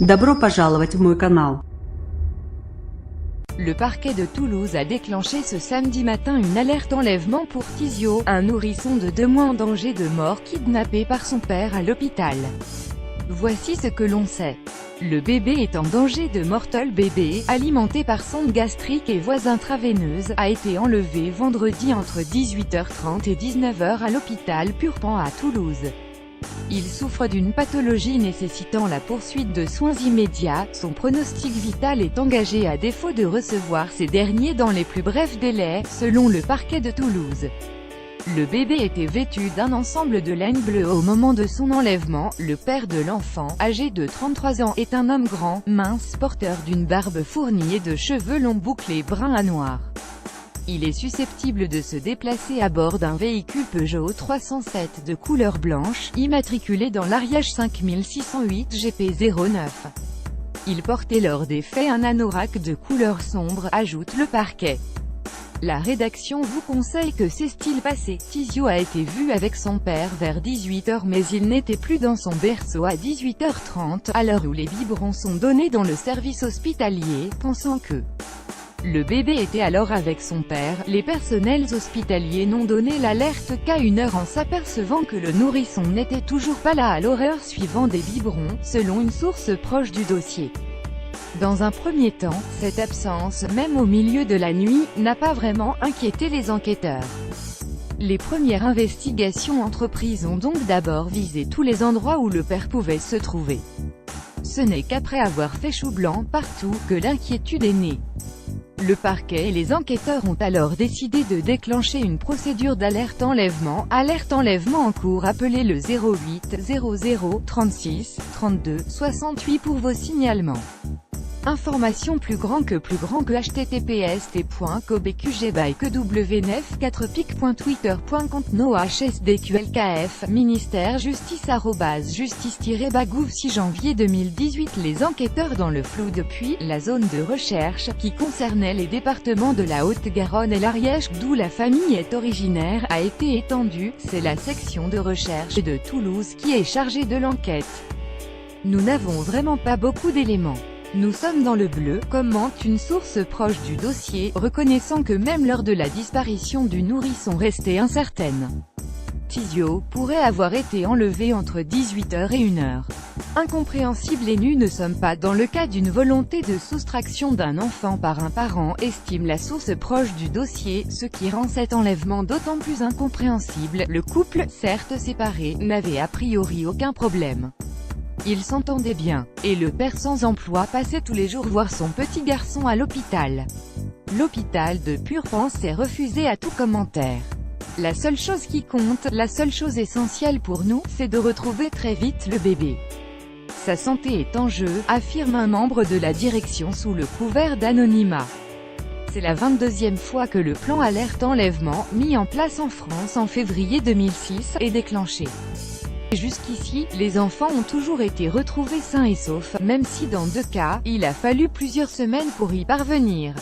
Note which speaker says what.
Speaker 1: Добро пожаловать в мой канал.
Speaker 2: Le parquet de Toulouse a déclenché ce samedi matin une alerte enlèvement pour Tizio, un nourrisson de 2 mois en danger de mort kidnappé par son père à l'hôpital. Voici ce que l'on sait. Le bébé est en danger de mortel. Bébé, alimenté par sonde gastrique et voies intraveineuses, a été enlevé vendredi entre 18h30 et 19h à l'hôpital Purpan à Toulouse. Il souffre d'une pathologie nécessitant la poursuite de soins immédiats. Son pronostic vital est engagé à défaut de recevoir ces derniers dans les plus brefs délais, selon le parquet de Toulouse. Le bébé était vêtu d'un ensemble de laine bleue au moment de son enlèvement. Le père de l'enfant, âgé de 33 ans, est un homme grand, mince, porteur d'une barbe fournie et de cheveux longs bouclés bruns à noirs. Il est susceptible de se déplacer à bord d'un véhicule Peugeot 307 de couleur blanche, immatriculé dans l'Ariège 5608 GP09. Il portait lors des faits un anorak de couleur sombre, ajoute le parquet. La rédaction vous conseille que s'est-il passé? Tizio a été vu avec son père vers 18h mais il n'était plus dans son berceau à 18h30, à l'heure où les biberons sont donnés dans le service hospitalier, pensant que le bébé était alors avec son père. Les personnels hospitaliers n'ont donné l'alerte qu'à 1h en s'apercevant que le nourrisson n'était toujours pas là à l'heure suivant des biberons, selon une source proche du dossier. Dans un premier temps, cette absence, même au milieu de la nuit, n'a pas vraiment inquiété les enquêteurs. Les premières investigations entreprises ont donc d'abord visé tous les endroits où le père pouvait se trouver. Ce n'est qu'après avoir fait chou blanc partout, que l'inquiétude est née. Le parquet et les enquêteurs ont alors décidé de déclencher une procédure d'alerte enlèvement en cours. Appelez le 08 00 36 32 68 pour vos signalements. Information plus grand que https://cobqg/9-4pic.twitter.com NoHSDQLKF Ministère Justice @justice-bagouv 6 janvier 2018. Les enquêteurs dans le flou depuis. La zone de recherche, qui concernait les départements de la Haute-Garonne et l'Ariège, d'où la famille est originaire, a été étendue. C'est la section de recherche de Toulouse qui est chargée de l'enquête. Nous n'avons vraiment pas beaucoup d'éléments. Nous sommes dans le bleu, commente une source proche du dossier, reconnaissant que même l'heure de la disparition du nourrisson restait incertaine. Tizio pourrait avoir été enlevé entre 18h et 1h. Incompréhensible et nous ne sommes pas dans le cas d'une volonté de soustraction d'un enfant par un parent, estime la source proche du dossier, ce qui rend cet enlèvement d'autant plus incompréhensible. Le couple, certes séparé, n'avait a priori aucun problème. Ils s'entendaient bien, et le père sans emploi passait tous les jours voir son petit garçon à l'hôpital. L'hôpital de Purpan s'est refusé à tout commentaire. La seule chose qui compte, la seule chose essentielle pour nous, c'est de retrouver très vite le bébé. Sa santé est en jeu, affirme un membre de la direction sous le couvert d'anonymat. C'est la 22e fois que le plan alerte enlèvement, mis en place en France en février 2006, est déclenché. Jusqu'ici, les enfants ont toujours été retrouvés sains et saufs, même si dans 2 cas, il a fallu plusieurs semaines pour y parvenir.